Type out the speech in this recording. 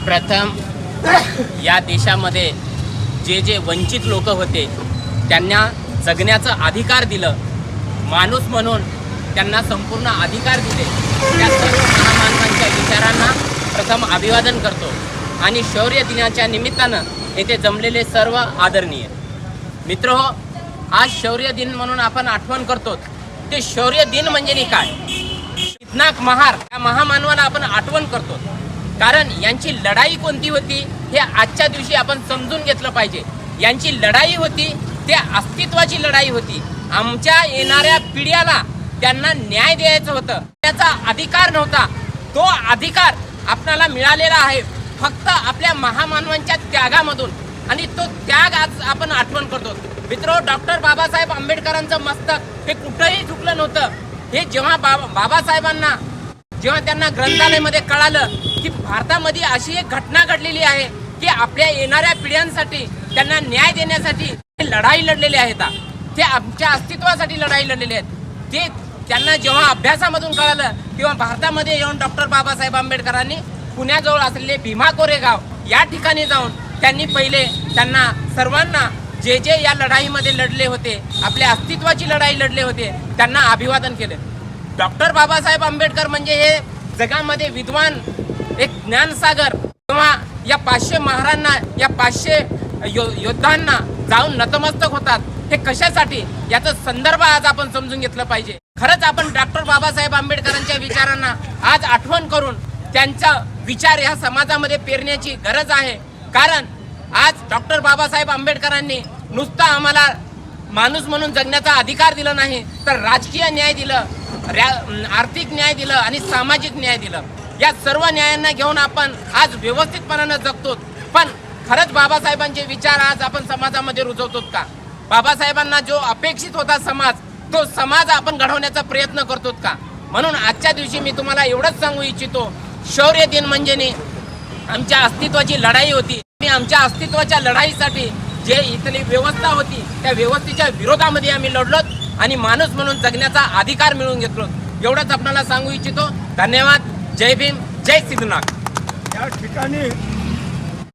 प्रथम या देशामध्ये जे वंचित लोक होते त्यांना जगण्याचा अधिकार दिलं, माणूस म्हणून त्यांना संपूर्ण अधिकार दिले, त्या सर्व महामानवांच्या विचारांना प्रथम अभिवादन करतो आणि शौर्य दिनाच्या निमित्तानं येथे जमलेले सर्व आदरणीय मित्रहो, आज शौर्य दिन म्हणून आपण आठवण करतो. ते शौर्य दिन म्हणजे काय? पिनाक महार या महामानवाला आपण आठवण करतो, कारण यांची लढाई कोणती होती हे आजच्या दिवशी आपण समजून घेतलं पाहिजे. यांची लढाई होती ते अस्तित्वाची लढाई होती. आमच्या येणाऱ्या पिढ्याला त्यांना न्याय द्यायचं होतं, त्याचा अधिकार नव्हता. तो अधिकार आपल्याला मिळालेला आहे फक्त आपल्या महामानवांच्या त्यागामधून, आणि तो त्याग आज आपण आठवण करतो. मित्रो, डॉक्टर बाबासाहेब आंबेडकरांचं मस्तक हे कुठंही झुकलं नव्हतं. हे जेव्हा बाबासाहेबांना जेव्हा त्यांना ग्रंथालयामध्ये कळालं की भारतामध्ये अशी एक घटना घडलेली आहे की आपल्या येणाऱ्या पिढ्यांसाठी त्यांना न्याय देण्यासाठी ते लढाई लढलेले आहेत, ते आमच्या अस्तित्वासाठी लढाई लढलेले आहेत, ते त्यांना जेव्हा अभ्यासामधून कळालं किंवा भारतामध्ये येऊन डॉक्टर बाबासाहेब आंबेडकरांनी पुण्याजवळ असलेले भीमा कोरेगाव या ठिकाणी जाऊन त्यांनी पहिले त्यांना सर्वांना जे या लढाईमध्ये लढले होते, आपल्या अस्तित्वाची लढाई लढले होते, त्यांना अभिवादन केले. डॉक्टर बाबासाहेब आंबेडकर म्हणजे हे जगामध्ये विद्वान एक ज्ञानसागर, किंवा या 500 महारांना, या 500 योद्धांना जाऊन नतमस्तक होतात. हे कशासाठी याचा संदर्भ आज आपण समजून घेतलं पाहिजे. खरंच आपण डॉक्टर बाबासाहेब आंबेडकरांच्या विचारांना आज आठवण करून त्यांचा विचार ह्या समाजामध्ये पेरण्याची गरज आहे. कारण आज डॉक्टर बाबासाहेब आंबेडकरांनी नुसता आम्हाला माणूस म्हणून जगण्याचा अधिकार दिला नाही, तर राजकीय न्याय दिलं, आर्थिक न्याय दिलं आणि सामाजिक न्याय दिलं. या सर्व न्यायांना घेऊन आपण आज व्यवस्थितपणानं जगतो. पण खरंच बाबासाहेबांचे विचार आज आपण समाजामध्ये रुजवतो का? बाबासाहेबांना जो अपेक्षित होता समाज, तो समाज आपण घडवण्याचा प्रयत्न करतो का? म्हणून आजच्या दिवशी मी तुम्हाला एवढंच सांगू इच्छितो, शौर्य दिन म्हणजे आमच्या अस्तित्वाची लढाई होती. आमच्या अस्तित्वाच्या लढाईसाठी जे इथली व्यवस्था होती त्या व्यवस्थेच्या विरोधामध्ये आम्ही लढलोत आणि माणूस म्हणून जगण्याचा अधिकार मिळवून घेतलो. एवढंच आपल्याला सांगू इच्छितो. धन्यवाद. जय भीम, जय सिद्धनाथ. या ठिकाणी